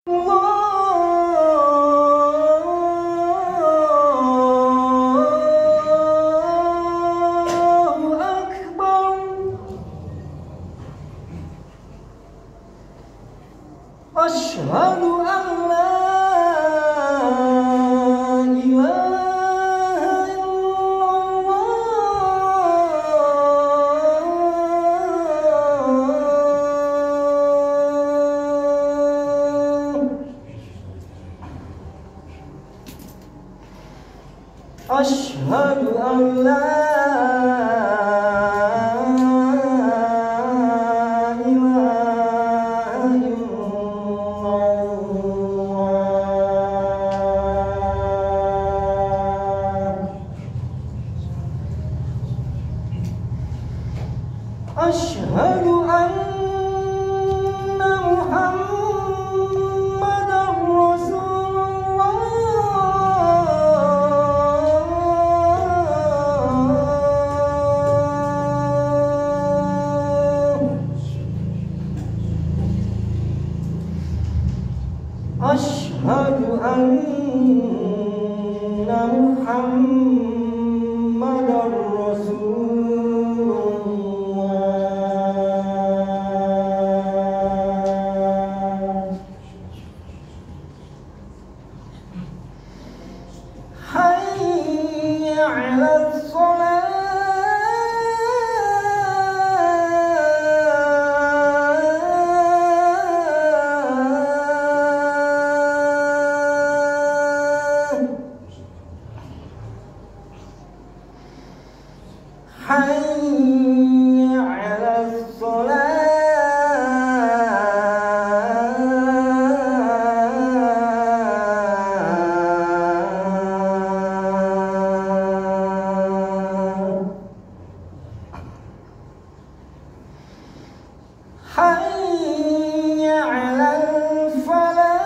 Asyhadu an la ilaha illallah. Asyhadu an la Asyhadu anna Muhammadar Rasulullah. Asyhadu anna Muhammadar Hayya 'alas shalah. Hayya 'alas shalah. Hayya 'alal falah.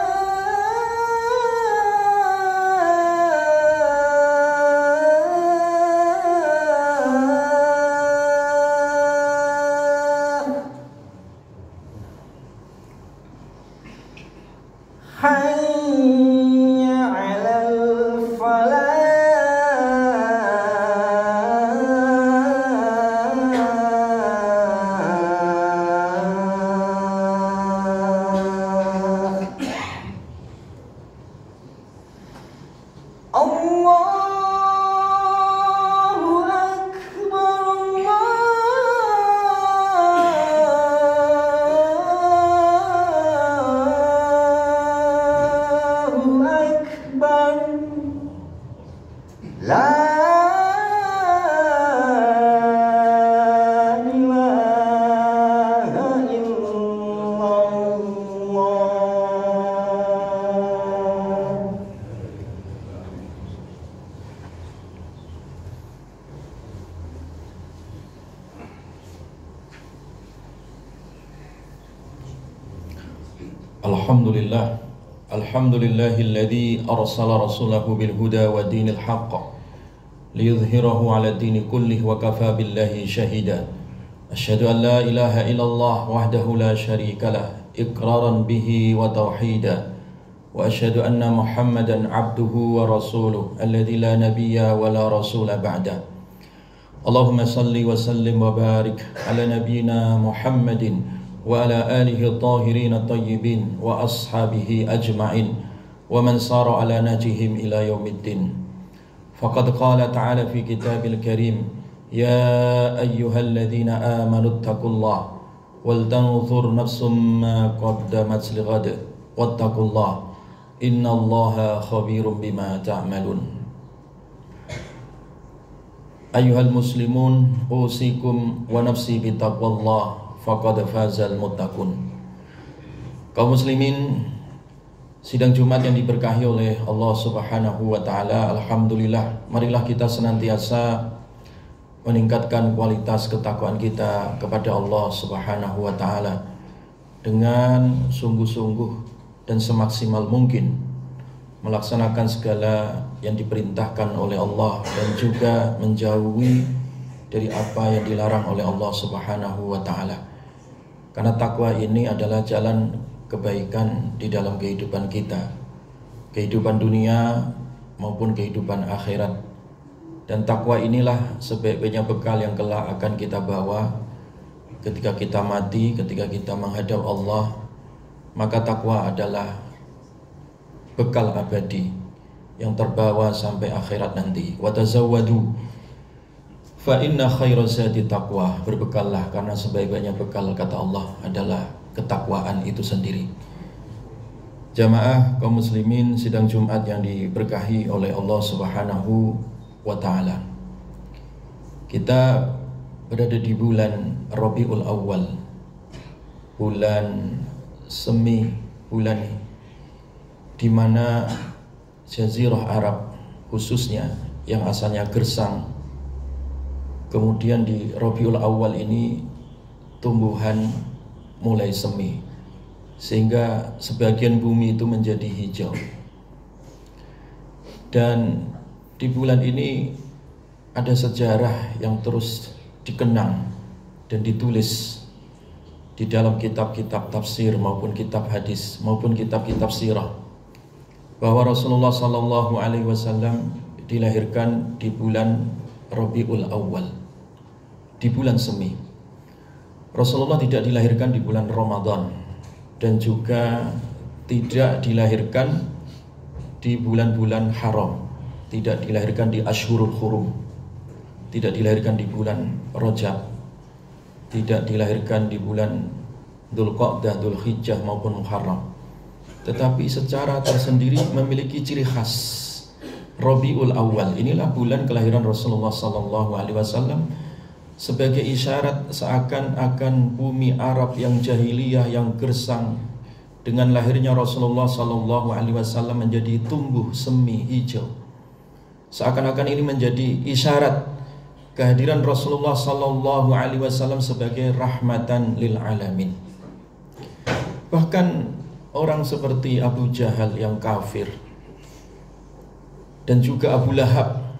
Hayya 'alal falah. Allahu Akbar, Allahu Akbar. La ilaha illallah. Alhamdulillah, alhamdulillahilladzi arsala rasulahu bil huda wa dinil haqq liyudhhirahu 'ala dini kullih wa kafa billahi shahida. Asyhadu an la ilaha illallah wahdahu la syarikalah iqraran bihi wa tauhida, wa asyhadu anna Muhammadan 'abduhu wa rasuluh alladzi la nabiyya wa la rasula ba'da. Allahumma salli wa sallim wa barik ala nabiyyina Muhammadin wa ala alihi at-tahirin at-tayyibin wa ashabihi ajma'in wa man sara ala najihim ila yaumiddin. Faqad qala ta'ala fi kitabil karim, ya ayyuhalladzina amanu taqullaha wal tanzur nafsum ma qaddamat lighad wattaqullaha innallaha khabirum bima ta'malun. Ayyuhal muslimun, usikum wa nafsi bitaqwallah faqad fazal muttaqun. Kaum muslimin, sidang Jumat yang diberkahi oleh Allah Subhanahu wa taala, alhamdulillah, marilah kita senantiasa meningkatkan kualitas ketakwaan kita kepada Allah Subhanahu wa taala dengan sungguh-sungguh dan semaksimal mungkin melaksanakan segala yang diperintahkan oleh Allah dan juga menjauhi dari apa yang dilarang oleh Allah Subhanahu wa taala. Karena takwa ini adalah jalan kebaikan di dalam kehidupan kita, kehidupan dunia maupun kehidupan akhirat. Dan takwa inilah sebaik-baiknya bekal yang kelak akan kita bawa ketika kita mati, ketika kita menghadap Allah. Maka takwa adalah bekal abadi yang terbawa sampai akhirat nanti. Wa tazawwadu fa inna khairaz zadi taqwa. Berbekallah karena sebaik-baiknya bekal, kata Allah, adalah ketakwaan itu sendiri. Jamaah kaum muslimin sidang Jumat yang diberkahi oleh Allah Subhanahu wa taala. Kita berada di bulan Rabiul Awal, bulan semi, bulan di mana Jazirah Arab khususnya yang asalnya gersang, kemudian di Rabiul Awal ini tumbuhan mulai semi, sehingga sebagian bumi itu menjadi hijau. Dan di bulan ini ada sejarah yang terus dikenang dan ditulis di dalam kitab-kitab tafsir maupun kitab hadis maupun kitab-kitab sirah, bahwa Rasulullah SAW dilahirkan di bulan Rabiul Awal, di bulan semi. Rasulullah tidak dilahirkan di bulan Ramadan dan juga tidak dilahirkan di bulan-bulan haram, tidak dilahirkan di Ashhurul Hurum, tidak dilahirkan di bulan Rajab, tidak dilahirkan di bulan Dzulqa'dah, Dzulhijjah maupun Muharram, tetapi secara tersendiri memiliki ciri khas. Rabiul Awal inilah bulan kelahiran Rasulullah SAW, sebagai isyarat seakan-akan bumi Arab yang jahiliyah, yang gersang, dengan lahirnya Rasulullah SAW menjadi tumbuh semi hijau. Seakan-akan ini menjadi isyarat kehadiran Rasulullah SAW sebagai rahmatan lil alamin. Bahkan orang seperti Abu Jahal yang kafir, dan juga Abu Lahab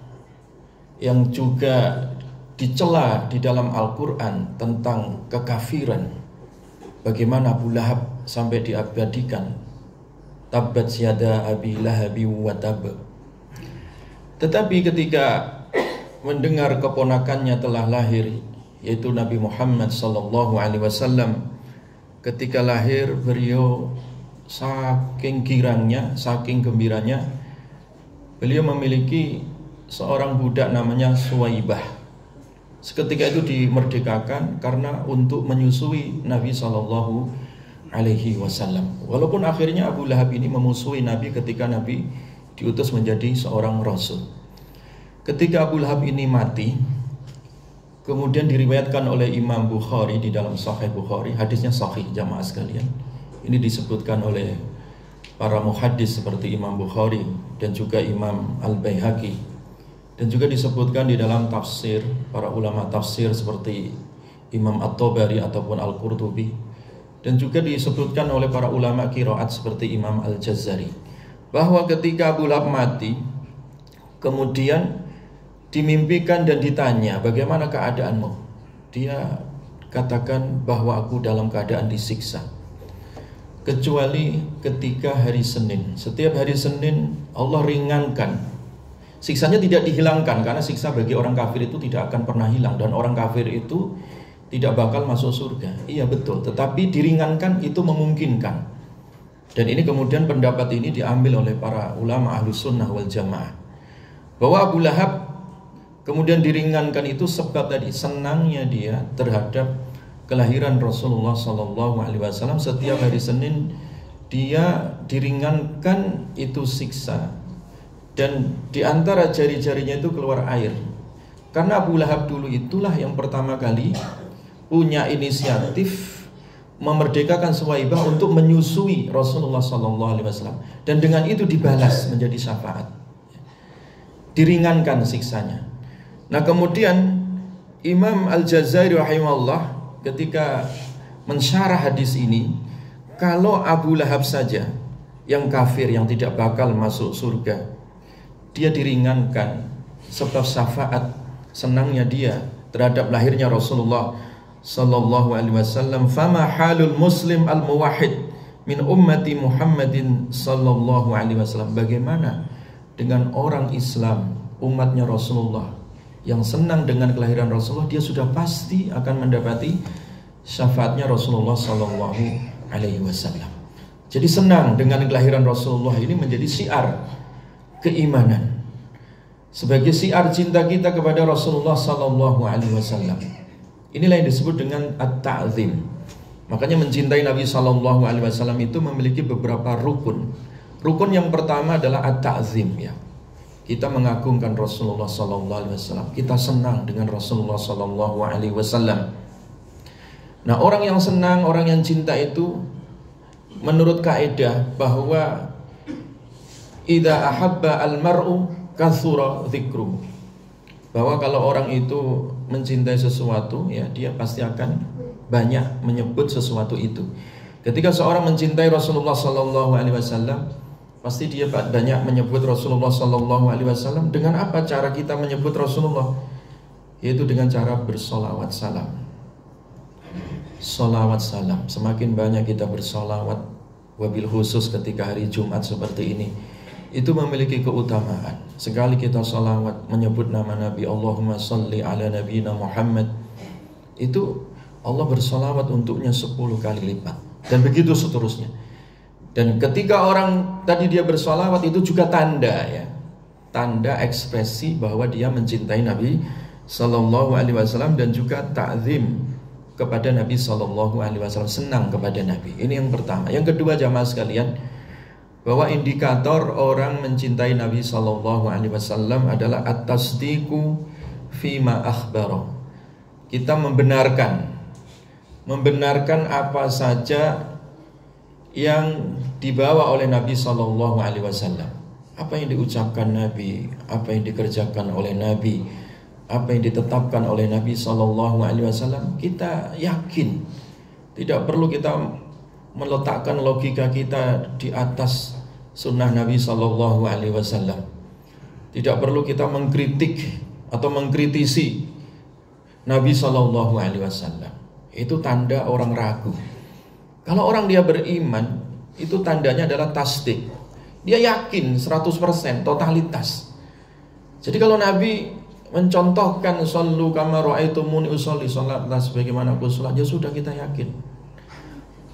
yang juga dicela di dalam Al-Quran tentang kekafiran. Bagaimana Abu Lahab sampai diabadikan, tabbat yada abi lahabi wa tab. Tetapi ketika mendengar keponakannya telah lahir, yaitu Nabi Muhammad SAW, ketika lahir beliau saking girangnya, saking gembiranya, beliau memiliki seorang budak namanya Suwaibah. Seketika itu dimerdekakan karena untuk menyusui Nabi SAW. Walaupun akhirnya Abu Lahab ini memusuhi Nabi ketika Nabi diutus menjadi seorang Rasul. Ketika Abu Lahab ini mati, kemudian diriwayatkan oleh Imam Bukhari di dalam Sahih Bukhari, hadisnya sahih jamaah sekalian. Ini disebutkan oleh para muhaddis seperti Imam Bukhari dan juga Imam Al-Baihaqi, dan juga disebutkan di dalam tafsir para ulama tafsir seperti Imam At-Tabari ataupun Al-Qurtubi, dan juga disebutkan oleh para ulama qiraat seperti Imam Al-Jazari, bahwa ketika Abu Lahab mati, kemudian dimimpikan dan ditanya, bagaimana keadaanmu? Dia katakan bahwa aku dalam keadaan disiksa, kecuali ketika hari Senin. Setiap hari Senin Allah ringankan, siksanya tidak dihilangkan, karena siksa bagi orang kafir itu tidak akan pernah hilang, dan orang kafir itu tidak bakal masuk surga. Iya betul, tetapi diringankan itu memungkinkan. Dan ini kemudian pendapat ini diambil oleh para ulama Ahlus Sunnah wal Jamaah, bahwa Abu Lahab kemudian diringankan itu sebab tadi senangnya dia terhadap kelahiran Rasulullah SAW. Setiap hari Senin dia diringankan itu siksa, dan di antara jari-jarinya itu keluar air. Karena Abu Lahab dulu itulah yang pertama kali punya inisiatif memerdekakan Suwaibah untuk menyusui Rasulullah SAW, dan dengan itu dibalas menjadi syafaat, diringankan siksanya. Nah kemudian Imam Al-Jazari rahimahullah ketika mensyarah hadis ini, kalau Abu Lahab saja yang kafir, yang tidak bakal masuk surga, dia diringankan sebab syafaat senangnya dia terhadap lahirnya Rasulullah sallallahu alaihi wasallam, fama halul muslim al muwahhid min ummati Muhammadin sallallahu alaihi wasallam. Bagaimana dengan orang Islam, umatnya Rasulullah, yang senang dengan kelahiran Rasulullah, dia sudah pasti akan mendapati syafaatnya Rasulullah sallallahu alaihi wasallam. Jadi senang dengan kelahiran Rasulullah ini menjadi syiar keimanan, sebagai syiar cinta kita kepada Rasulullah sallallahu alaihi wasallam. Inilah yang disebut dengan at-ta'zim. Makanya mencintai Nabi sallallahu alaihi wasallam itu memiliki beberapa rukun. Rukun yang pertama adalah at-ta'zim, ya. Kita mengagungkan Rasulullah sallallahu alaihi wasallam. Kita senang dengan Rasulullah sallallahu alaihi wasallam. Nah, orang yang senang, orang yang cinta itu menurut kaidah bahwa idza ahabba al-mar'u katsura dzikru. Bahwa kalau orang itu mencintai sesuatu, ya, dia pasti akan banyak menyebut sesuatu itu. Ketika seorang mencintai Rasulullah sallallahu alaihi wasallam, pasti dia banyak menyebut Rasulullah sallallahu alaihi wasallam. Dengan apa cara kita menyebut Rasulullah? Yaitu dengan cara bersolawat salam. Solawat salam. Semakin banyak kita bersolawat, wabil khusus ketika hari Jumat seperti ini, itu memiliki keutamaan. Sekali kita solawat menyebut nama Nabi, Allahumma salli ala nabiyina Muhammad, itu Allah bersolawat untuknya 10 kali lipat. Dan begitu seterusnya. Dan ketika orang tadi dia bersolawat, itu juga tanda, ya, tanda ekspresi bahwa dia mencintai Nabi sallallahu alaihi wasallam dan juga ta'zim kepada Nabi sallallahu alaihi wasallam, senang kepada Nabi. Ini yang pertama. Yang kedua, jamaah sekalian, bahwa indikator orang mencintai Nabi sallallahu alaihi wasallam adalah at-tasdiqu fima akhbara. Kita membenarkan apa saja yang dibawa oleh Nabi sallallahu alaihi wasallam. Apa yang diucapkan Nabi, apa yang dikerjakan oleh Nabi, apa yang ditetapkan oleh Nabi sallallahu alaihi wasallam, kita yakin. Tidak perlu kita meletakkan logika kita di atas sunnah Nabi sallallahu alaihi wasallam. Tidak perlu kita mengkritik atau mengkritisi Nabi sallallahu alaihi wasallam. Itu tanda orang ragu. Kalau orang dia beriman, itu tandanya adalah tasdik. Dia yakin 100%, totalitas. Jadi kalau Nabi mencontohkan sallu kama ra'aitumuni usolli, salatlah sebagaimana aku salat, ya sudah, kita yakin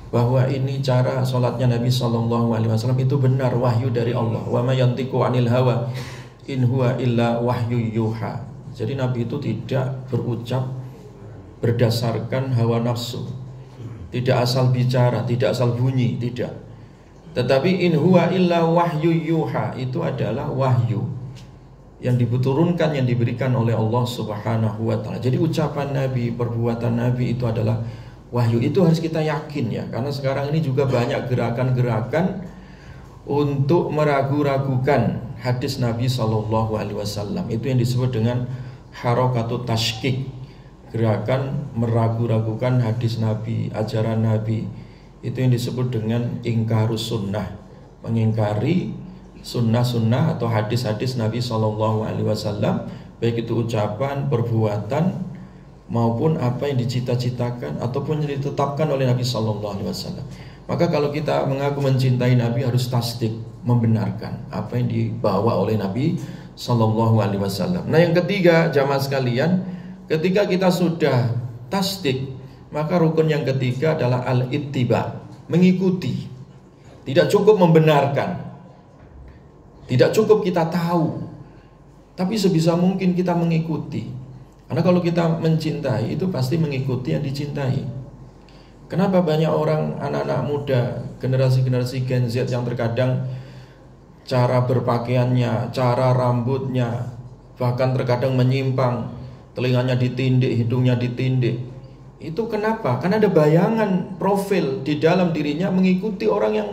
bahwa ini cara salatnya Nabi sallallahu alaihi wasallam itu benar, wahyu dari Allah. Wa ma yantiqu 'anil hawa in huwa illa wahyu yuha. Jadi Nabi itu tidak berucap berdasarkan hawa nafsu, tidak asal bicara, tidak asal bunyi, tidak. Tetapi in huwa illa wahyu yuha, itu adalah wahyu yang diturunkan, yang diberikan oleh Allah Subhanahu wa taala. Jadi ucapan Nabi, perbuatan Nabi itu adalah wahyu. Itu harus kita yakin, ya. Karena sekarang ini juga banyak gerakan-gerakan untuk meragu-ragukan hadis Nabi sallallahu alaihi wasallam. Itu yang disebut dengan harakatut tashkik. Gerakan meragu-ragukan hadis Nabi, ajaran Nabi. Itu yang disebut dengan ingkarus sunnah, mengingkari sunnah-sunnah atau hadis-hadis Nabi sallallahu alaihi wasallam, baik itu ucapan, perbuatan, maupun apa yang dicita-citakan ataupun yang ditetapkan oleh Nabi sallallahu alaihi wasallam. Maka kalau kita mengaku mencintai Nabi, harus tasdik, membenarkan apa yang dibawa oleh Nabi sallallahu alaihi wasallam. Nah, yang ketiga, jamaah sekalian, ketika kita sudah tasdik, maka rukun yang ketiga adalah al-ittiba, mengikuti. Tidak cukup membenarkan, tidak cukup kita tahu, tapi sebisa mungkin kita mengikuti. Karena kalau kita mencintai, itu pasti mengikuti yang dicintai. Kenapa banyak orang, anak-anak muda, generasi-generasi Gen Z yang terkadang cara berpakaiannya, cara rambutnya, bahkan terkadang menyimpang, telinganya ditindik, hidungnya ditindik. Itu kenapa? Karena ada bayangan profil di dalam dirinya mengikuti orang yang,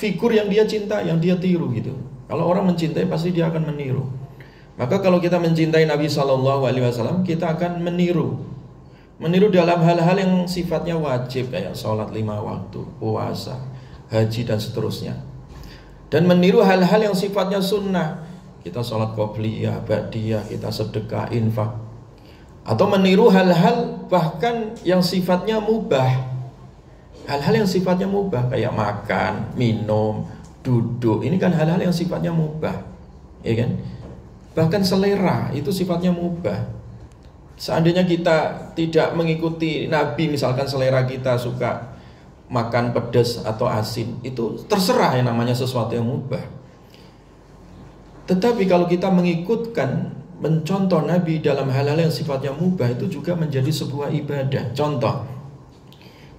figur yang dia cinta, yang dia tiru gitu. Kalau orang mencintai pasti dia akan meniru. Maka kalau kita mencintai Nabi sallallahu alaihi wasallam, kita akan meniru. Meniru dalam hal-hal yang sifatnya wajib, kayak sholat 5 waktu, puasa, haji dan seterusnya. Dan meniru hal-hal yang sifatnya sunnah. Kita sholat qobliyah, ba'diyah, kita sedekah, infak. Atau meniru hal-hal bahkan yang sifatnya mubah, Hal-hal yang sifatnya mubah kayak makan, minum, duduk, ini kan hal-hal yang sifatnya mubah, ya kan? Bahkan selera itu sifatnya mubah. Seandainya kita tidak mengikuti Nabi, misalkan selera kita suka makan pedas atau asin, itu terserah yang namanya sesuatu yang mubah. Tetapi kalau kita mengikutkan, mencontoh Nabi dalam hal-hal yang sifatnya mubah, itu juga menjadi sebuah ibadah. Contoh,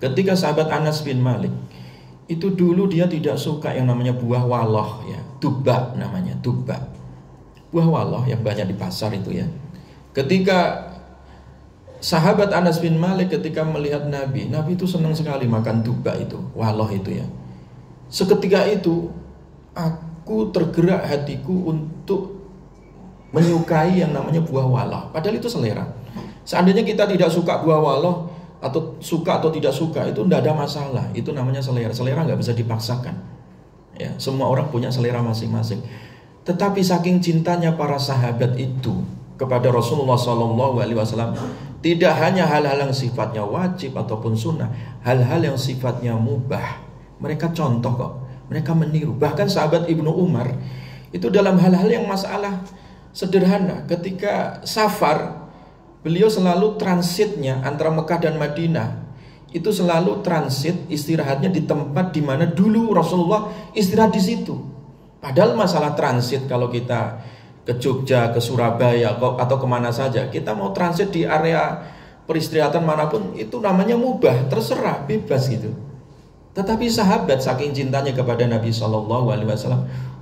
ketika sahabat Anas bin Malik, itu dulu dia tidak suka yang namanya buah waloh, ya, tuba namanya, tuba. Buah waloh yang banyak di pasar itu ya. Ketika sahabat Anas bin Malik ketika melihat Nabi itu senang sekali makan tuba itu, waloh itu ya. Seketika itu aku tergerak hatiku untuk menyukai yang namanya buah waloh. Padahal itu selera. Seandainya kita tidak suka buah waloh, atau suka atau tidak suka, itu tidak ada masalah. Itu namanya selera. Selera nggak bisa dipaksakan. Ya, semua orang punya selera masing-masing. Tetapi saking cintanya para sahabat itu kepada Rasulullah SAW, tidak hanya hal-hal yang sifatnya wajib ataupun sunnah, hal-hal yang sifatnya mubah, mereka contoh kok, mereka meniru. Bahkan sahabat Ibnu Umar itu dalam hal-hal yang masalah sederhana, ketika safar, beliau selalu transitnya antara Mekah dan Madinah, itu selalu transit istirahatnya di tempat di mana dulu Rasulullah istirahat di situ. Padahal masalah transit, kalau kita ke Jogja, ke Surabaya, atau kemana saja, kita mau transit di area peristirahatan manapun, itu namanya mubah, terserah, bebas gitu. Tetapi sahabat saking cintanya kepada Nabi SAW,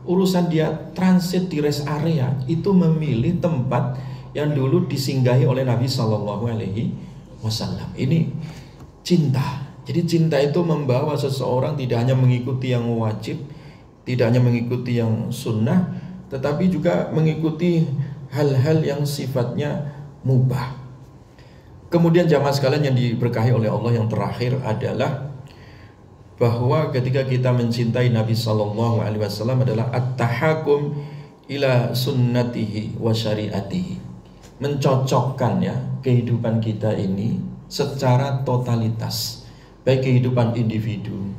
urusan dia transit di rest area, itu memilih tempat yang dulu disinggahi oleh Nabi SAW. Ini cinta. Jadi cinta itu membawa seseorang tidak hanya mengikuti yang wajib, tidak hanya mengikuti yang sunnah, tetapi juga mengikuti hal-hal yang sifatnya mubah. Kemudian jamaah sekalian yang diberkahi oleh Allah, yang terakhir adalah bahwa ketika kita mencintai Nabi SAW adalah at-tahakum ila sunnatihi wa syariatihi, mencocokkan ya kehidupan kita ini secara totalitas, baik kehidupan individu,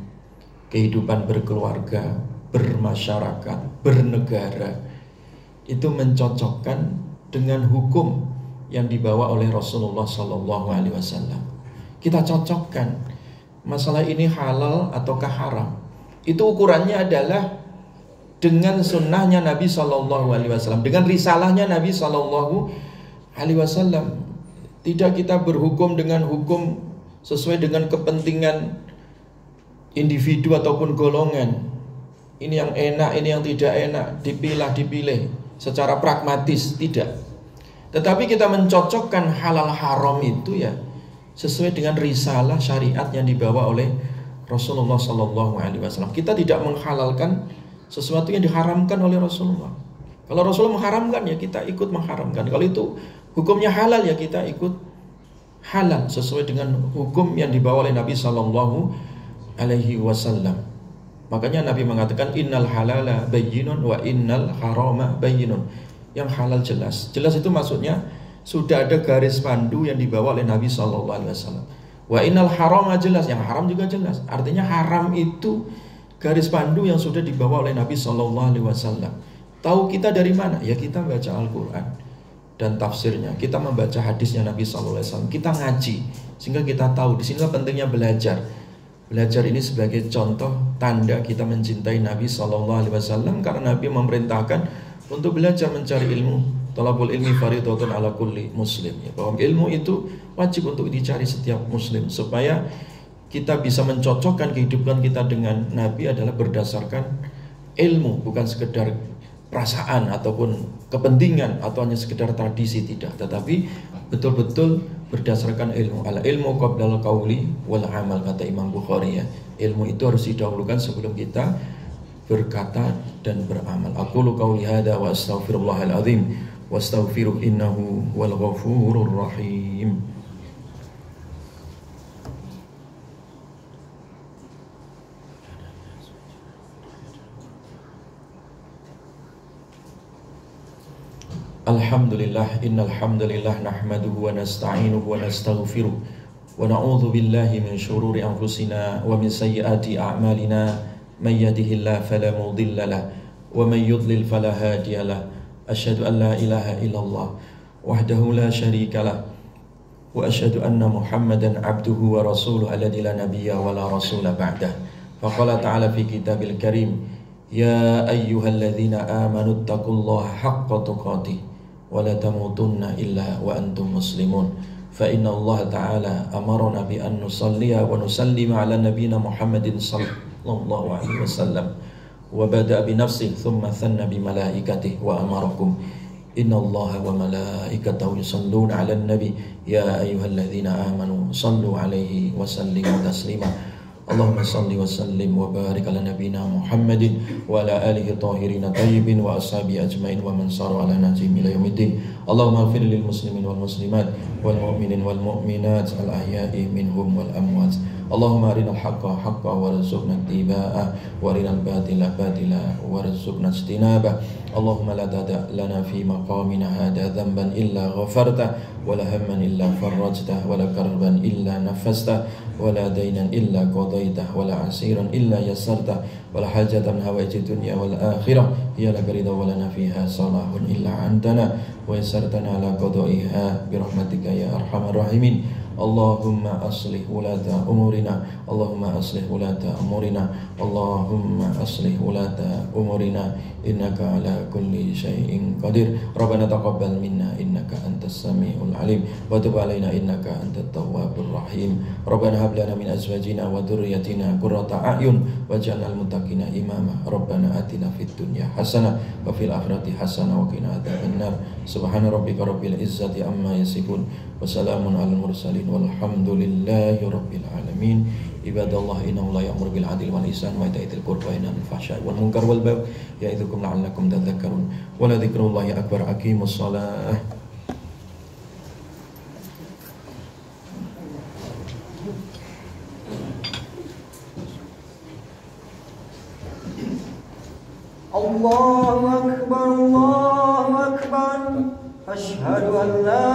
kehidupan berkeluarga, bermasyarakat, bernegara, itu mencocokkan dengan hukum yang dibawa oleh Rasulullah SAW. Kita cocokkan masalah ini halal ataukah haram. Itu ukurannya adalah dengan sunnahnya Nabi SAW, dengan risalahnya Nabi SAW. Tidak kita berhukum dengan hukum sesuai dengan kepentingan individu ataupun golongan. Ini yang enak, ini yang tidak enak, dipilih secara pragmatis, tidak. Tetapi kita mencocokkan halal haram itu ya sesuai dengan risalah syariat yang dibawa oleh Rasulullah SAW. Kita tidak menghalalkan sesuatu yang diharamkan oleh Rasulullah. Kalau Rasulullah mengharamkan ya kita ikut mengharamkan. Kalau itu hukumnya halal ya kita ikut halal sesuai dengan hukum yang dibawa oleh Nabi SAW. Makanya Nabi mengatakan innal halala bayyinun wa innal harama bayyinun. Yang halal jelas. Jelas itu maksudnya sudah ada garis pandu yang dibawa oleh Nabi SAW. Wa innal harama jelas, yang haram juga jelas. Artinya haram itu garis pandu yang sudah dibawa oleh Nabi SAW. Tahu kita dari mana? Ya kita baca Al-Quran dan tafsirnya. Kita membaca hadisnya Nabi SAW. Kita ngaji sehingga kita tahu. Di sinilah pentingnya belajar. Belajar ini sebagai contoh tanda kita mencintai Nabi SAW, karena Nabi memerintahkan untuk belajar mencari ilmu. Talabul ilmi fardhatun ala kulli muslim, ya, bahwa ilmu itu wajib untuk dicari setiap muslim, supaya kita bisa mencocokkan kehidupan kita dengan Nabi adalah berdasarkan ilmu, bukan sekedar perasaan ataupun kepentingan atau hanya sekedar tradisi, tidak, tetapi betul-betul berdasarkan ilmu. Al ilmu qablal qauli wal amal, kata Imam Bukhari ya. Ilmu itu harus didahulukan sebelum kita berkata dan beramal. Aqulu qauli hadza wa astaghfirullahal azim wastaghfiruh innahu wal ghafurur rahim. Alhamdulillah, innal hamdalillah nahmaduhu wa nasta'inuhu wa nastaghfiruh ونعوذ بالله من شرور أنفسنا ومن سيئات أعمالنا من يهده الله فلا مضل له ومن يضلل فلا هادي له أشهد أن لا إله إلا الله وحده لا شريك له وأشهد أن محمدا عبده ورسوله الذي لا نبي ولا رسول بعده فقال تعالى في كتاب الكريم يا أيها الذين آمنوا اتقوا الله حق تقاته ولا تموتن إلا وأنتم مسلمون فإن الله تعالى أمرنا بأن نصلي ونسلم على نبينا محمد صلى الله عليه وسلم وبدأ بنفسه ثم ثنى بملائكته وأمركم إن الله وملائكته يصلون على النبي يا أيها الذين آمنوا صلوا عليه وسلموا تسليما اللهم صل وسلم وبارك على نبينا محمد وعلى آله الطاهرين الطيبين وأصحابه أجمعين ومن سار على نهجهم إلى يوم الدين اللهم اغفر للمسلمين والمسلمات والمؤمنين والمؤمنات الأحياء منهم والأموات اللهم أرنا الحق حقا وارزقنا اتباعه وأرنا الباطل باطلا وارزقنا اجتنابه اللهم لا تدع لنا في مقامنا هذا ذنبا إلا غفرته ولا هما إلا فرجته ولا كربا إلا نفسته ولا دينا إلا قضيته ولا عسيرا إلا يسرته ولا حاجة من هوائج الدنيا والآخرة هي لك رضا ولنا فيها صلاح إلا عندنا ويسرتنا على قضائها برحمتك يا أرحم الراحمين اللهم أصلح ولاة أمورنا اللهم أصلح ولاة أمورنا اللهم أصلح ولاة أمورنا إنك على كل شيء قدير ربنا تقبل منا إنك أنت السميع العليم وتب علينا إنك أنت التواب الرحيم ربنا هب لنا من أزواجنا وذريتنا قرة أعين واجعلنا المتقين إماما ربنا آتنا في الدنيا حسنة وفي الآخرة حسنة وقنا عذاب النار سبحان ربك رب العزة عما يصفون وسلام على المرسلين والحمد لله رب العالمين عباد الله إنه لا يأمر بالعدل والإحسان وإيتاء ذي القربى وينهى عن الفحشاء والمنكر والبغي يعظكم لعلكم تذكرون ولذكر الله أكبر أقيموا الصلاة الله أكبر أشهد أن لا